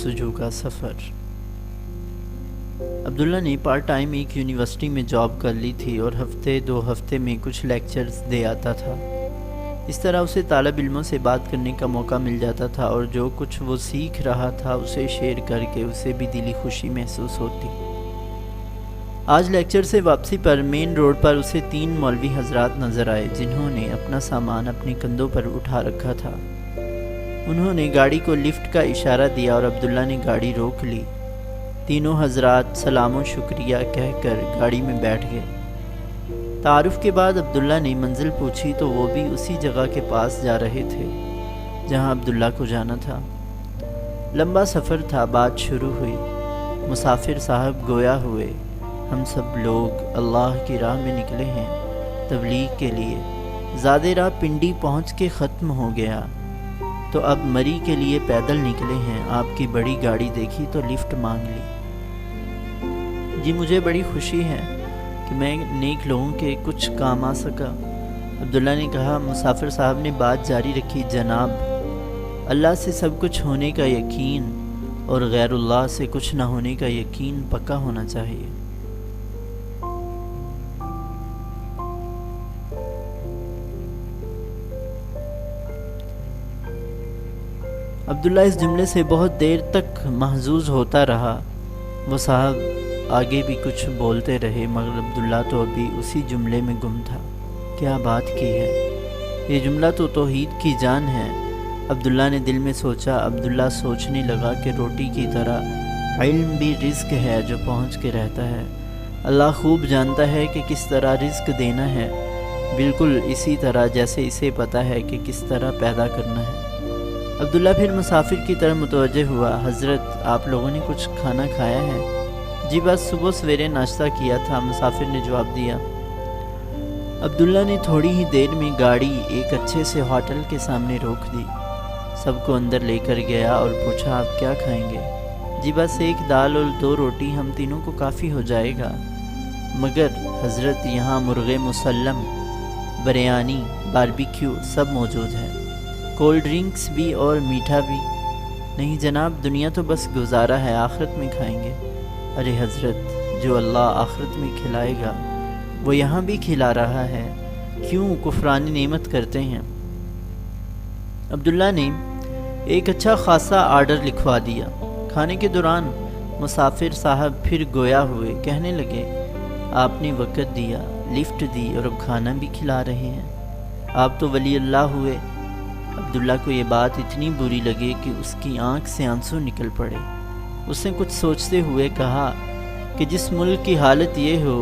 جستجو کا سفر۔ عبداللہ نے پارٹ ٹائم ایک یونیورسٹی میں جاب کر لی تھی اور ہفتے 2 ہفتے میں کچھ لیکچرز دے آتا تھا۔ اس طرح اسے طالب علموں سے بات کرنے کا موقع مل جاتا تھا اور جو کچھ وہ سیکھ رہا تھا اسے شیئر کر کے اسے بھی دلی خوشی محسوس ہوتی۔ آج لیکچر سے واپسی پر مین روڈ پر اسے 3 مولوی حضرات نظر آئے جنہوں نے اپنا سامان اپنے کندھوں پر اٹھا رکھا تھا۔ انہوں نے گاڑی کو لفٹ کا اشارہ دیا اور عبداللہ نے گاڑی روک لی۔ تینوں حضرات سلام و شکریہ کہہ کر گاڑی میں بیٹھ گئے۔ تعارف کے بعد عبداللہ نے منزل پوچھی تو وہ بھی اسی جگہ کے پاس جا رہے تھے جہاں عبداللہ کو جانا تھا۔ لمبا سفر تھا، بات شروع ہوئی۔ مسافر صاحب گویا ہوئے، ہم سب لوگ اللہ کی راہ میں نکلے ہیں تبلیغ کے لیے۔ زیادہ راہ پنڈی پہنچ کے ختم ہو گیا تو اب مری کے لیے پیدل نکلے ہیں۔ آپ کی بڑی گاڑی دیکھی تو لفٹ مانگ لی۔ جی مجھے بڑی خوشی ہے کہ میں نیک لوگوں کے کچھ کام آ سکا، عبداللہ نے کہا۔ مسافر صاحب نے بات جاری رکھی، جناب اللہ سے سب کچھ ہونے کا یقین اور غیر اللہ سے کچھ نہ ہونے کا یقین پکا ہونا چاہیے۔ عبداللہ اس جملے سے بہت دیر تک محظوظ ہوتا رہا۔ وہ صاحب آگے بھی کچھ بولتے رہے مگر عبداللہ تو ابھی اسی جملے میں گم تھا۔ کیا بات کی ہے، یہ جملہ تو توحید کی جان ہے، عبداللہ نے دل میں سوچا۔ عبداللہ سوچنے لگا کہ روٹی کی طرح علم بھی رزق ہے جو پہنچ کے رہتا ہے۔ اللہ خوب جانتا ہے کہ کس طرح رزق دینا ہے، بالکل اسی طرح جیسے اسے پتہ ہے کہ کس طرح پیدا کرنا ہے۔ عبداللہ پھر مسافر کی طرح متوجہ ہوا، حضرت آپ لوگوں نے کچھ کھانا کھایا ہے؟ جی بس صبح سویرے ناشتہ کیا تھا، مسافر نے جواب دیا۔ عبداللہ نے تھوڑی ہی دیر میں گاڑی ایک اچھے سے ہوٹل کے سامنے روک دی، سب کو اندر لے کر گیا اور پوچھا آپ کیا کھائیں گے؟ جی بس 1 دال اور 2 روٹی ہم تینوں کو کافی ہو جائے گا، مگر حضرت یہاں مرغ مسلم، بریانی، باربیکیو سب موجود ہے، کولڈ ڈرنکس بھی اور میٹھا بھی۔ نہیں جناب، دنیا تو بس گزارا ہے، آخرت میں کھائیں گے۔ ارے حضرت جو اللہ آخرت میں کھلائے گا وہ یہاں بھی کھلا رہا ہے، کیوں کفران نعمت کرتے ہیں؟ عبداللہ نے ایک اچھا خاصا آرڈر لکھوا دیا۔ کھانے کے دوران مسافر صاحب پھر گویا ہوئے، کہنے لگے آپ نے وقت دیا، لفٹ دی اور اب کھانا بھی کھلا رہے ہیں، آپ تو ولی اللہ ہوئے۔ عبداللہ کو یہ بات اتنی بری لگی کہ اس کی آنکھ سے آنسو نکل پڑے۔ اس نے کچھ سوچتے ہوئے کہا کہ جس ملک کی حالت یہ ہو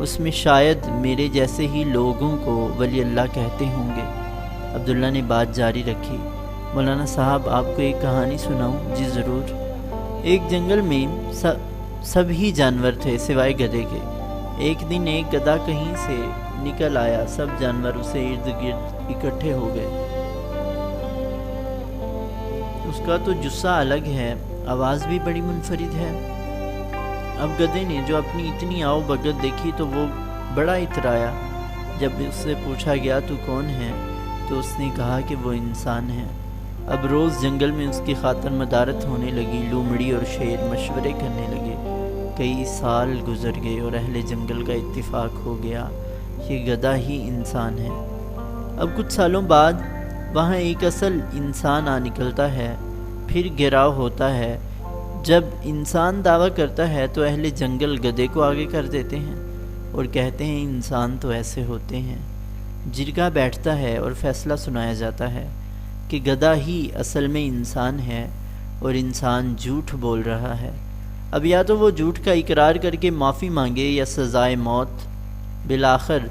اس میں شاید میرے جیسے ہی لوگوں کو ولی اللہ کہتے ہوں گے۔ عبداللہ نے بات جاری رکھی، مولانا صاحب آپ کو ایک کہانی سناؤں؟ جی ضرور۔ ایک جنگل میں سب ہی جانور تھے سوائے گدھے کے۔ ایک دن ایک گدھا کہیں سے نکل آیا، سب جانور اسے ارد گرد اکٹھے ہو گئے۔ اس کا تو جثہ الگ ہے، آواز بھی بڑی منفرد ہے۔ اب گدھے نے جو اپنی اتنی آؤ بھگت دیکھی تو وہ بڑا اترایا۔ جب اس سے پوچھا گیا تو کون ہے تو اس نے کہا کہ وہ انسان ہے۔ اب روز جنگل میں اس کی خاطر مدارت ہونے لگی، لومڑی اور شیر مشورے کرنے لگے۔ کئی سال گزر گئے اور اہل جنگل کا اتفاق ہو گیا کہ گدھا ہی انسان ہے۔ اب کچھ سالوں بعد وہاں ایک اصل انسان آ نکلتا ہے، پھر گھیراؤ ہوتا ہے۔ جب انسان دعویٰ کرتا ہے تو اہل جنگل گدھے کو آگے کر دیتے ہیں اور کہتے ہیں انسان تو ایسے ہوتے ہیں۔ جرگہ بیٹھتا ہے اور فیصلہ سنایا جاتا ہے کہ گدھا ہی اصل میں انسان ہے اور انسان جھوٹ بول رہا ہے۔ اب یا تو وہ جھوٹ کا اقرار کر کے معافی مانگے یا سزائے موت۔ بالآخر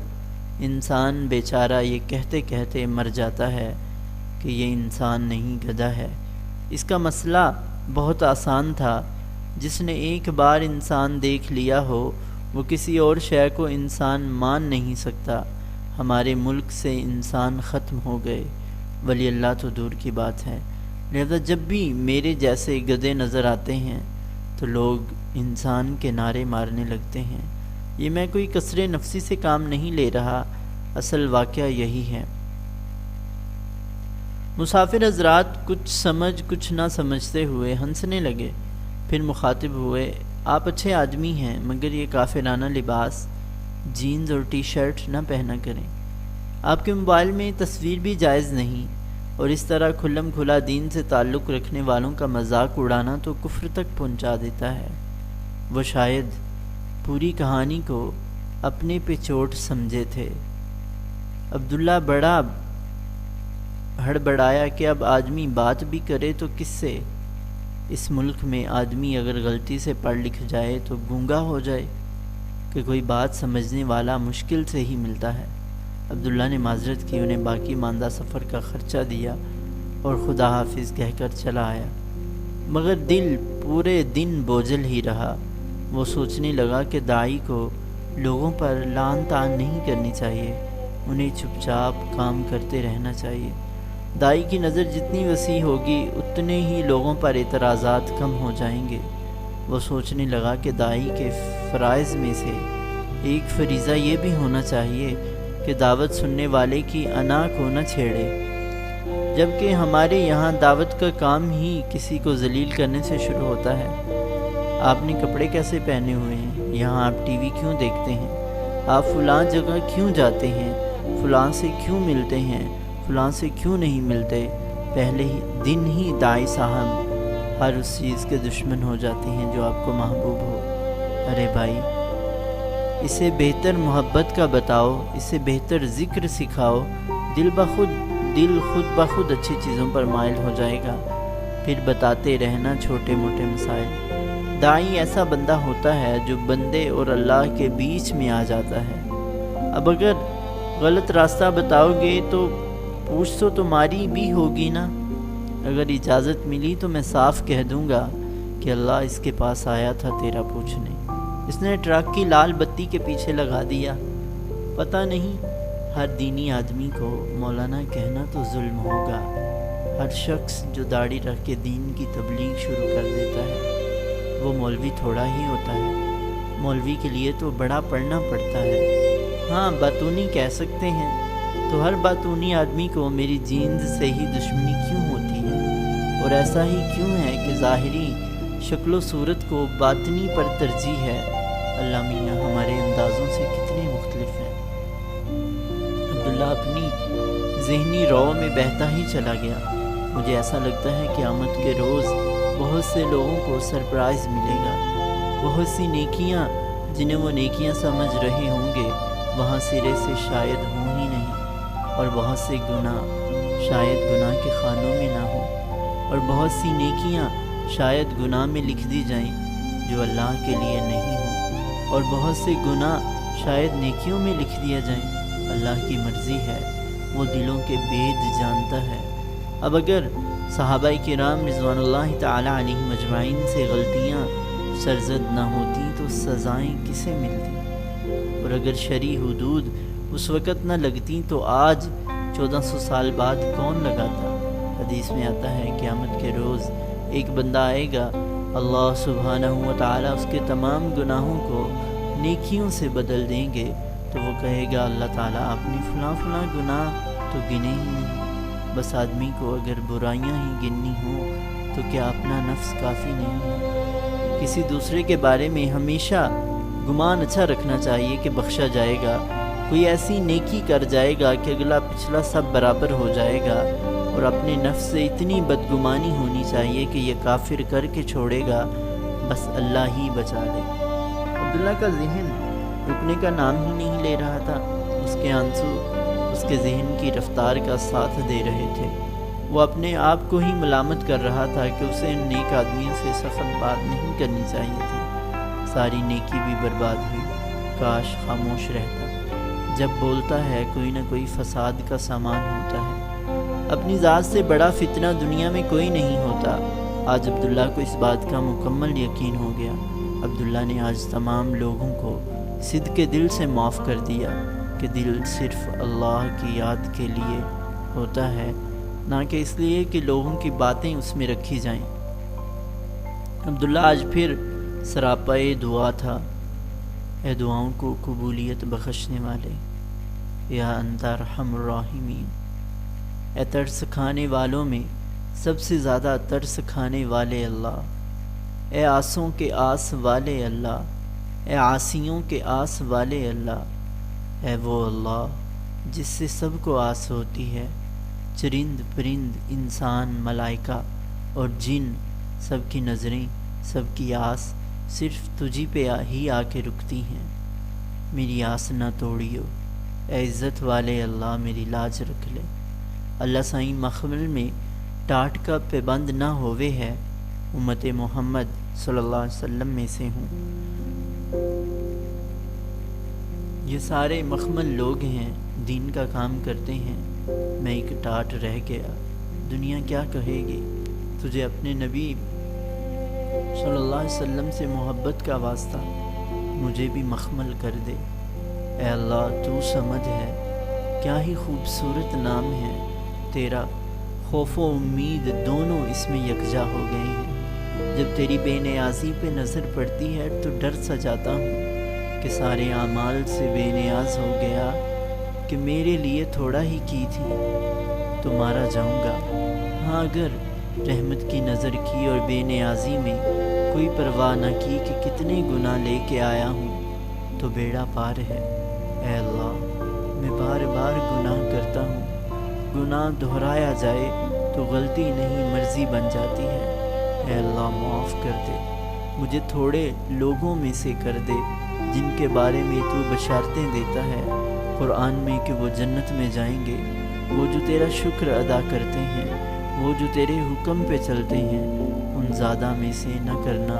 انسان بیچارہ یہ کہتے کہتے مر جاتا ہے کہ یہ انسان نہیں گدھا ہے۔ اس کا مسئلہ بہت آسان تھا، جس نے ایک بار انسان دیکھ لیا ہو وہ کسی اور شے کو انسان مان نہیں سکتا۔ ہمارے ملک سے انسان ختم ہو گئے، ولی اللہ تو دور کی بات ہے۔ لہذا جب بھی میرے جیسے گدھے نظر آتے ہیں تو لوگ انسان کے نعرے مارنے لگتے ہیں۔ یہ میں کوئی کسرِ نفسی سے کام نہیں لے رہا، اصل واقعہ یہی ہے۔ مسافر حضرات کچھ سمجھ کچھ نہ سمجھتے ہوئے ہنسنے لگے، پھر مخاطب ہوئے، آپ اچھے آدمی ہیں مگر یہ کافرانہ لباس جینز اور ٹی شرٹ نہ پہنا کریں، آپ کے موبائل میں تصویر بھی جائز نہیں، اور اس طرح کھلم کھلا دین سے تعلق رکھنے والوں کا مذاق اڑانا تو کفر تک پہنچا دیتا ہے۔ وہ شاید پوری کہانی کو اپنے پہ چوٹ سمجھے تھے۔ عبداللہ بڑا ہڑبڑایا کہ اب آدمی بات بھی کرے تو کس سے؟ اس ملک میں آدمی اگر غلطی سے پڑھ لکھ جائے تو گونگا ہو جائے کہ کوئی بات سمجھنے والا مشکل سے ہی ملتا ہے۔ عبداللہ نے معذرت کی، انہیں باقی ماندہ سفر کا خرچہ دیا اور خدا حافظ کہہ کر چلا آیا، مگر دل پورے دن بوجھل ہی رہا۔ وہ سوچنے لگا کہ داعی کو لوگوں پر لعن طعن نہیں کرنی چاہیے، انہیں چپ چاپ کام کرتے رہنا چاہیے۔ داعی کی نظر جتنی وسیع ہوگی اتنے ہی لوگوں پر اعتراضات کم ہو جائیں گے۔ وہ سوچنے لگا کہ داعی کے فرائض میں سے ایک فریضہ یہ بھی ہونا چاہیے کہ دعوت سننے والے کی انا کو نہ چھیڑے، جبکہ ہمارے یہاں دعوت کا کام ہی کسی کو ذلیل کرنے سے شروع ہوتا ہے۔ آپ نے کپڑے کیسے پہنے ہوئے ہیں؟ یہاں آپ ٹی وی کیوں دیکھتے ہیں؟ آپ فلاں جگہ کیوں جاتے ہیں؟ فلاں سے کیوں ملتے ہیں؟ فلاں سے کیوں نہیں ملتے؟ پہلے ہی دن ہی داعی صاحب ہر اس چیز کے دشمن ہو جاتے ہیں جو آپ کو محبوب ہو۔ ارے بھائی، اسے بہتر محبت کا بتاؤ، اسے بہتر ذکر سکھاؤ، دل خود بخود اچھی چیزوں پر مائل ہو جائے گا۔ پھر بتاتے رہنا چھوٹے موٹے مسائل۔ داعی ایسا بندہ ہوتا ہے جو بندے اور اللہ کے بیچ میں آ جاتا ہے۔ اب اگر غلط راستہ بتاؤ گے تو پوچھ تو تمہاری بھی ہوگی نا۔ اگر اجازت ملی تو میں صاف کہہ دوں گا کہ اللہ اس کے پاس آیا تھا تیرا پوچھنے، اس نے ٹرک کی لال بتی کے پیچھے لگا دیا۔ پتہ نہیں، ہر دینی آدمی کو مولانا کہنا تو ظلم ہوگا۔ ہر شخص جو داڑھی رکھ کے دین کی تبلیغ شروع کر دیتا ہے وہ مولوی تھوڑا ہی ہوتا ہے۔ مولوی کے لیے تو بڑا پڑھنا پڑتا ہے۔ ہاں، باتونی کہہ سکتے ہیں، تو ہر باتونی آدمی کو میری جینز سے ہی دشمنی کیوں ہوتی ہے؟ اور ایسا ہی کیوں ہے کہ ظاہری شکل و صورت کو باطنی پر ترجیح ہے؟ اللہ میاں ہمارے اندازوں سے کتنے مختلف ہیں۔ عبداللہ اپنی ذہنی رو میں بہتا ہی چلا گیا۔ مجھے ایسا لگتا ہے کہ قیامت کے روز بہت سے لوگوں کو سرپرائز ملے گا۔ بہت سی نیکیاں جنہیں وہ نیکیاں سمجھ رہے ہوں گے وہاں سرے سے شاید ہوں ہی نہیں، اور بہت سے گناہ شاید گناہ کے خانوں میں نہ ہوں، اور بہت سی نیکیاں شاید گناہ میں لکھ دی جائیں جو اللہ کے لیے نہیں ہوں، اور بہت سے گناہ شاید نیکیوں میں لکھ دیا جائیں۔ اللہ کی مرضی ہے، وہ دلوں کے بید جانتا ہے۔ اب اگر صحابہ کرام رضوان اللہ تعالی علیہم اجمعین سے غلطیاں سرزد نہ ہوتی تو سزائیں کسے ملتی؟ اور اگر شرعی حدود اس وقت نہ لگتی تو آج 1400 سال بعد کون لگاتا؟ حدیث میں آتا ہے قیامت کے روز ایک بندہ آئے گا، اللہ سبحانہ و تعالی اس کے تمام گناہوں کو نیکیوں سے بدل دیں گے، تو وہ کہے گا اللہ تعالیٰ آپ نے فلاں فلاں گناہ تو گنے ہی نہیں۔ بس آدمی کو اگر برائیاں ہی گننی ہوں تو کیا اپنا نفس کافی نہیں ہے؟ کسی دوسرے کے بارے میں ہمیشہ گمان اچھا رکھنا چاہیے کہ بخشا جائے گا، کوئی ایسی نیکی کر جائے گا کہ اگلا پچھلا سب برابر ہو جائے گا، اور اپنے نفس سے اتنی بدگمانی ہونی چاہیے کہ یہ کافر کر کے چھوڑے گا، بس اللہ ہی بچا لے۔ عبداللہ کا ذہن رکنے کا نام ہی نہیں لے رہا تھا۔ اس کے آنسو اس کے ذہن کی رفتار کا ساتھ دے رہے تھے۔ وہ اپنے آپ کو ہی ملامت کر رہا تھا کہ اسے ان نیک آدمیوں سے سخت بات نہیں کرنی چاہیے تھی۔ ساری نیکی بھی برباد ہوئی، کاش خاموش رہتا۔ جب بولتا ہے کوئی نہ کوئی فساد کا سامان ہوتا ہے۔ اپنی ذات سے بڑا فتنہ دنیا میں کوئی نہیں ہوتا۔ آج عبداللہ کو اس بات کا مکمل یقین ہو گیا۔ عبداللہ نے آج تمام لوگوں کو صدق دل سے معاف کر دیا کہ دل صرف اللہ کی یاد کے لیے ہوتا ہے، نہ کہ اس لیے کہ لوگوں کی باتیں اس میں رکھی جائیں۔ عبداللہ آج پھر سراپائے دعا تھا۔ اے دعاؤں کو قبولیت بخشنے والے، یا انت ارحم الراحمین، اے ترس کھانے والوں میں سب سے زیادہ ترس کھانے والے اللہ، اے آسوں کے آس والے اللہ، اے عاصیوں کے آس والے اللہ، اے وہ اللہ جس سے سب کو آس ہوتی ہے، چرند پرند انسان ملائکہ اور جن سب کی نظریں سب کی آس صرف تجھی پہ ہی آ کے رکتی ہیں۔ میری آس نہ توڑیو اے عزت والے اللہ، میری لاج رکھ لے۔ اللہ سائیں مخمل میں ٹاٹ کا پابند نہ ہوئے ہے، امت محمد صلی اللہ علیہ وسلم میں سے ہوں۔ یہ سارے مخمل لوگ ہیں، دین کا کام کرتے ہیں، میں ایک ٹاٹ رہ گیا، دنیا کیا کہے گی؟ تجھے اپنے نبی صلی اللہ علیہ وسلم سے محبت کا واسطہ مجھے بھی مخمل کر دے۔ اے اللہ تو سمجھ ہے، کیا ہی خوبصورت نام ہے تیرا، خوف و امید دونوں اس میں یکجا ہو گئے ہیں۔ جب تیری بے نیازی پہ نظر پڑتی ہے تو ڈر سا جاتا ہوں کہ سارے اعمال سے بے نیاز ہو گیا، کہ میرے لیے تھوڑا ہی کی تھی تو مارا جاؤں گا۔ ہاں اگر رحمت کی نظر کی اور بے نیازی میں کوئی پرواہ نہ کی کہ کتنے گناہ لے کے آیا ہوں تو بیڑا پار ہے۔ اے اللہ میں بار بار گناہ کرتا ہوں، گناہ دہرایا جائے تو غلطی نہیں مرضی بن جاتی ہے۔ اے اللہ معاف کر دے، مجھے تھوڑے لوگوں میں سے کر دے جن کے بارے میں تو بشارتیں دیتا ہے قرآن میں کہ وہ جنت میں جائیں گے، وہ جو تیرا شکر ادا کرتے ہیں، وہ جو تیرے حکم پہ چلتے ہیں۔ ان زیادہ میں سے نہ کرنا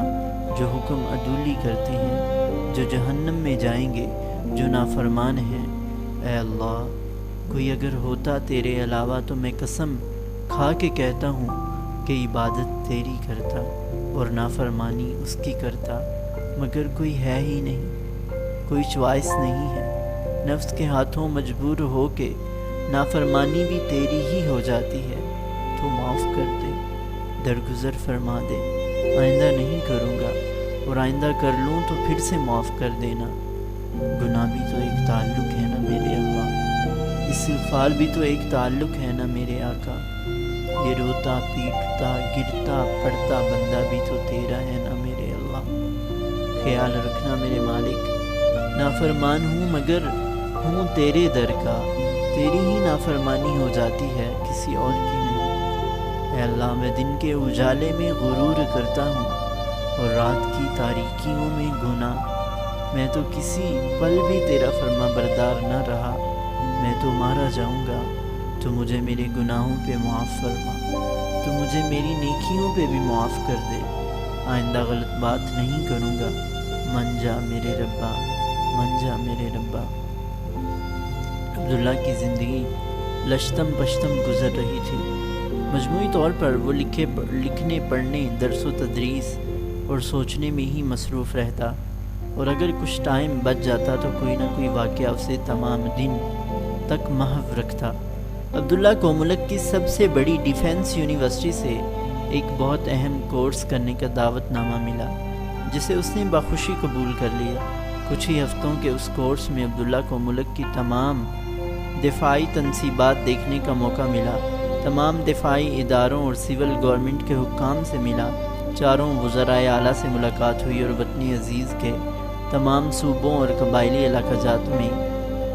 جو حکم عدولی کرتے ہیں، جو جہنم میں جائیں گے، جو نافرمان ہیں۔ اے اللہ کوئی اگر ہوتا تیرے علاوہ تو میں قسم کھا کے کہتا ہوں کہ عبادت تیری کرتا اور نافرمانی اس کی کرتا، مگر کوئی ہے ہی نہیں، کوئی چوائس نہیں ہے۔ نفس کے ہاتھوں مجبور ہو کے نافرمانی بھی تیری ہی ہو جاتی ہے، تو معاف کر دے، درگزر فرما دے۔ آئندہ نہیں کروں گا، اور آئندہ کر لوں تو پھر سے معاف کر دینا۔ گناہ بھی تو ایک تعلق ہے نا میرے اللہ، استغفار بھی تو ایک تعلق ہے نا میرے آقا۔ یہ روتا پیٹتا گرتا پڑتا بندہ بھی تو تیرا ہے نا میرے اللہ۔ خیال رکھنا میرے مالک، نافرمان ہوں مگر ہوں تیرے در کا، تیری ہی نافرمانی ہو جاتی ہے، کسی اور کی نہیں۔ اے اللہ میں دن کے اجالے میں غرور کرتا ہوں اور رات کی تاریکیوں میں گناہ، میں تو کسی پل بھی تیرا فرما بردار نہ رہا، میں تو مارا جاؤں گا، تو مجھے میرے گناہوں پہ معاف فرما، تو مجھے میری نیکیوں پہ بھی معاف کر دے۔ آئندہ غلط بات نہیں کروں گا، من جا میرے ربا، من جا میرے ربا۔ عبداللہ کی زندگی لشتم پشتم گزر رہی تھی، مجموعی طور پر وہ لکھنے پڑھنے درس و تدریس اور سوچنے میں ہی مصروف رہتا، اور اگر کچھ ٹائم بچ جاتا تو کوئی نہ کوئی واقعہ اسے تمام دن تک محو رکھتا۔ عبداللہ کو ملک کی سب سے بڑی ڈیفنس یونیورسٹی سے ایک بہت اہم کورس کرنے کا دعوت نامہ ملا، جسے اس نے بخوشی قبول کر لیا۔ کچھ ہی ہفتوں کے اس کورس میں عبداللہ کو ملک کی تمام دفاعی تنصیبات دیکھنے کا موقع ملا، تمام دفاعی اداروں اور سول گورنمنٹ کے حکام سے ملا، چاروں وزرائے اعلیٰ سے ملاقات ہوئی اور وطنی عزیز کے تمام صوبوں اور قبائلی علاقہ جات میں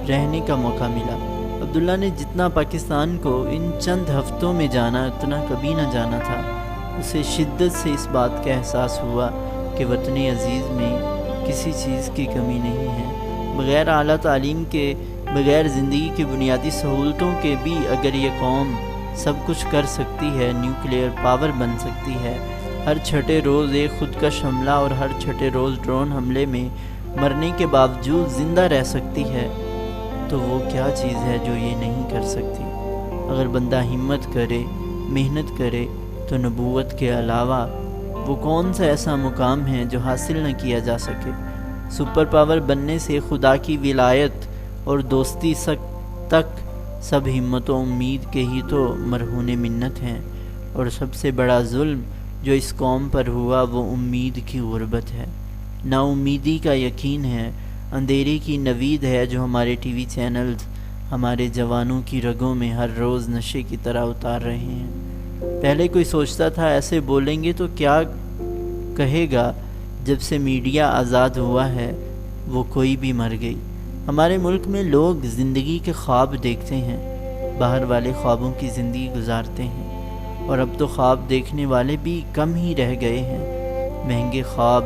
رہنے کا موقع ملا۔ عبداللہ نے جتنا پاکستان کو ان چند ہفتوں میں جانا اتنا کبھی نہ جانا تھا۔ اسے شدت سے اس بات کا احساس ہوا کہ وطن عزیز میں کسی چیز کی کمی نہیں ہے۔ بغیر اعلیٰ تعلیم کے، بغیر زندگی کی بنیادی سہولتوں کے بھی اگر یہ قوم سب کچھ کر سکتی ہے، نیوکلیئر پاور بن سکتی ہے، ہر چھٹے روز ایک خودکش حملہ اور ہر چھٹے روز ڈرون حملے میں مرنے کے باوجود زندہ رہ سکتی ہے، تو وہ کیا چیز ہے جو یہ نہیں کر سکتی؟ اگر بندہ ہمت کرے، محنت کرے، تو نبوت کے علاوہ وہ کون سا ایسا مقام ہے جو حاصل نہ کیا جا سکے؟ سپر پاور بننے سے خدا کی ولایت اور دوستی تک سب ہمت و امید کے ہی تو مرہون منت ہیں، اور سب سے بڑا ظلم جو اس قوم پر ہوا وہ امید کی غربت ہے، نا امیدی کا یقین ہے، اندھیرے کی نوید ہے جو ہمارے ٹی وی چینلز ہمارے جوانوں کی رگوں میں ہر روز نشے کی طرح اتار رہے ہیں۔ پہلے کوئی سوچتا تھا ایسے بولیں گے تو کیا کہے گا، جب سے میڈیا آزاد ہوا ہے وہ کوئی بھی مر گئی۔ ہمارے ملک میں لوگ زندگی کے خواب دیکھتے ہیں، باہر والے خوابوں کی زندگی گزارتے ہیں، اور اب تو خواب دیکھنے والے بھی کم ہی رہ گئے ہیں۔ مہنگے خواب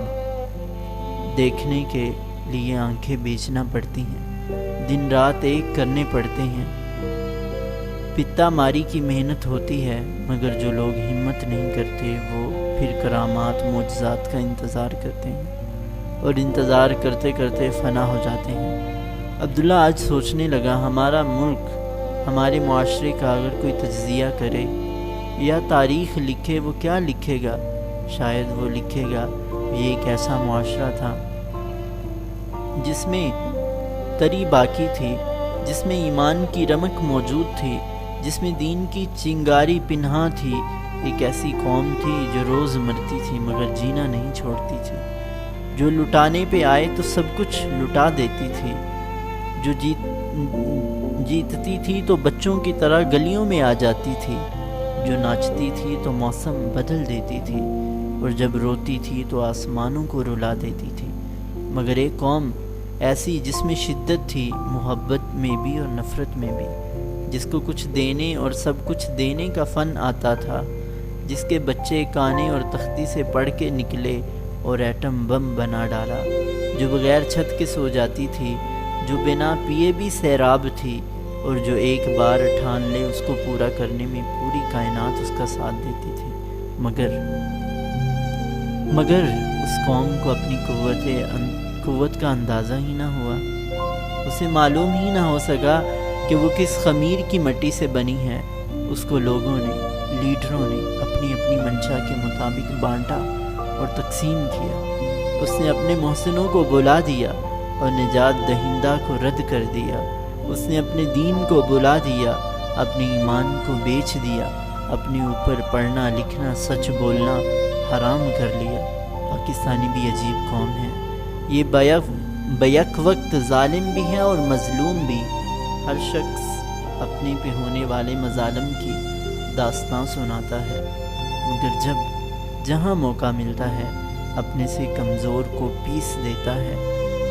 دیکھنے کے لیے آنکھیں بیچنا پڑتی ہیں، دن رات ایک کرنے پڑتے ہیں۔ پتا ماری کی محنت ہوتی ہے، مگر جو لوگ ہمت نہیں کرتے وہ پھر کرامات معجزات کا انتظار کرتے ہیں، اور انتظار کرتے کرتے فنا ہو جاتے ہیں۔ عبداللہ آج سوچنے لگا، ہمارا ملک، ہمارے معاشرے کا اگر کوئی تجزیہ کرے یا تاریخ لکھے، وہ کیا لکھے گا؟ شاید وہ لکھے گا یہ ایک ایسا معاشرہ تھا جس میں تری باقی تھی، جس میں ایمان کی رمق موجود تھی، جس میں دین کی چنگاری پنہاں تھی۔ ایک ایسی قوم تھی جو روز مرتی تھی مگر جینا نہیں چھوڑتی تھی، جو لٹانے پہ آئے تو سب کچھ لٹا دیتی تھی، جو جیتتی تھی تو بچوں کی طرح گلیوں میں آ جاتی تھی، جو ناچتی تھی تو موسم بدل دیتی تھی، اور جب روتی تھی تو آسمانوں کو رلا دیتی تھی۔ مگر ایک قوم ایسی جس میں شدت تھی، محبت میں بھی اور نفرت میں بھی، جس کو کچھ دینے اور سب کچھ دینے کا فن آتا تھا، جس کے بچے کانے اور تختی سے پڑھ کے نکلے اور ایٹم بم بنا ڈالا، جو بغیر چھت کے سو جاتی تھی، جو بنا پیے بھی سیراب تھی، اور جو ایک بار ٹھان لے اس کو پورا کرنے میں پوری کائنات اس کا ساتھ دیتی تھی۔ مگر اس قوم کو اپنی قوت کا اندازہ ہی نہ ہوا، اسے معلوم ہی نہ ہو سکا کہ وہ کس خمیر کی مٹی سے بنی ہے۔ اس کو لوگوں نے، لیڈروں نے اپنی اپنی منشا کے مطابق بانٹا اور تقسیم کیا۔ اس نے اپنے محسنوں کو بلا دیا اور نجات دہندہ کو رد کر دیا۔ اس نے اپنے دین کو بلا دیا، اپنے ایمان کو بیچ دیا، اپنے اوپر پڑھنا لکھنا سچ بولنا حرام کر لیا۔ پاکستانی بھی عجیب قوم ہے، یہ بیک وقت ظالم بھی ہے اور مظلوم بھی۔ ہر شخص اپنے پہ ہونے والے مظالم کی داستان سناتا ہے، مگر جہاں موقع ملتا ہے اپنے سے کمزور کو پیس دیتا ہے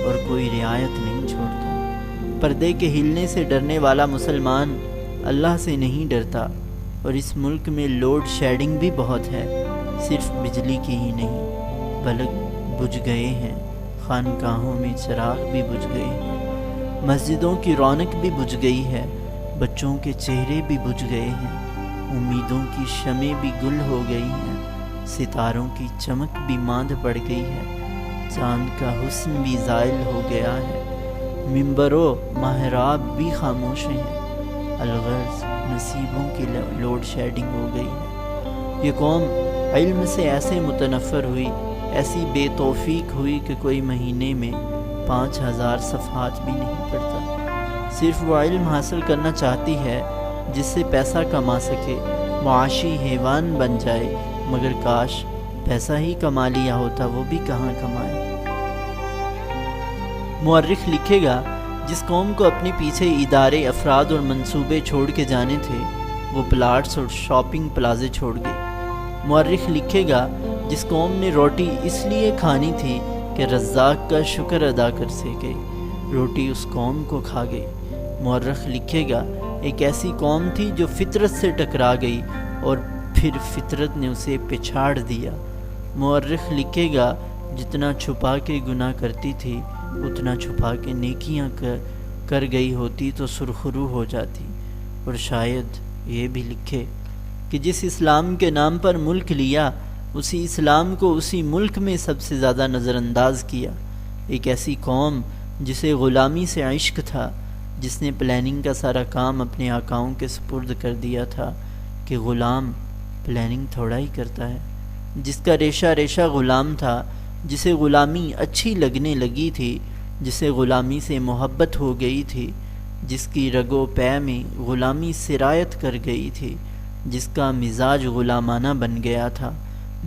اور کوئی رعایت نہیں چھوڑتا۔ پردے کے ہلنے سے ڈرنے والا مسلمان اللہ سے نہیں ڈرتا۔ اور اس ملک میں لوڈ شیڈنگ بھی بہت ہے، صرف بجلی کی ہی نہیں، بلب بجھ گئے ہیں، خانقاہوں میں چراغ بھی بجھ گئے ہیں، مسجدوں کی رونق بھی بجھ گئی ہے، بچوں کے چہرے بھی بجھ گئے ہیں، امیدوں کی شمع بھی گل ہو گئی ہیں، ستاروں کی چمک بھی ماند پڑ گئی ہے، چاند کا حسن بھی زائل ہو گیا ہے، منبر و محراب بھی خاموش ہیں، الغرض نصیبوں کی لوڈ شیڈنگ ہو گئی ہے۔ یہ قوم علم سے ایسے متنفر ہوئی، ایسی بے توفیق ہوئی کہ کوئی مہینے میں 5000 صفحات بھی نہیں پڑھتا۔ صرف وہ علم حاصل کرنا چاہتی ہے جس سے پیسہ کما سکے، معاشی حیوان بن جائے، مگر کاش پیسہ ہی کما لیا ہوتا، وہ بھی کہاں کمائے۔ مورخ لکھے گا، جس قوم کو اپنے پیچھے ادارے، افراد اور منصوبے چھوڑ کے جانے تھے، وہ پلاٹس اور شاپنگ پلازے چھوڑ گئے۔ مورخ لکھے گا، جس قوم نے روٹی اس لیے کھانی تھی کہ رزاق کا شکر ادا کر سکے، روٹی اس قوم کو کھا گئی۔ مورخ لکھے گا، ایک ایسی قوم تھی جو فطرت سے ٹکرا گئی اور پھر فطرت نے اسے پچھاڑ دیا۔ مورخ لکھے گا، جتنا چھپا کے گناہ کرتی تھی اتنا چھپا کے نیکیاں کر گئی ہوتی تو سرخرو ہو جاتی۔ اور شاید یہ بھی لکھے کہ جس اسلام کے نام پر ملک لیا، اسی اسلام کو اسی ملک میں سب سے زیادہ نظر انداز کیا۔ ایک ایسی قوم جسے غلامی سے عشق تھا، جس نے پلاننگ کا سارا کام اپنے آقاؤں کے سپرد کر دیا تھا کہ غلام پلاننگ تھوڑا ہی کرتا ہے، جس کا ریشہ ریشہ غلام تھا، جسے غلامی اچھی لگنے لگی تھی، جسے غلامی سے محبت ہو گئی تھی، جس کی رگ و پے میں غلامی سرایت کر گئی تھی، جس کا مزاج غلامانہ بن گیا تھا،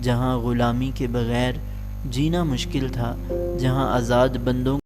جہاں غلامی کے بغیر جینا مشکل تھا، جہاں آزاد بندوں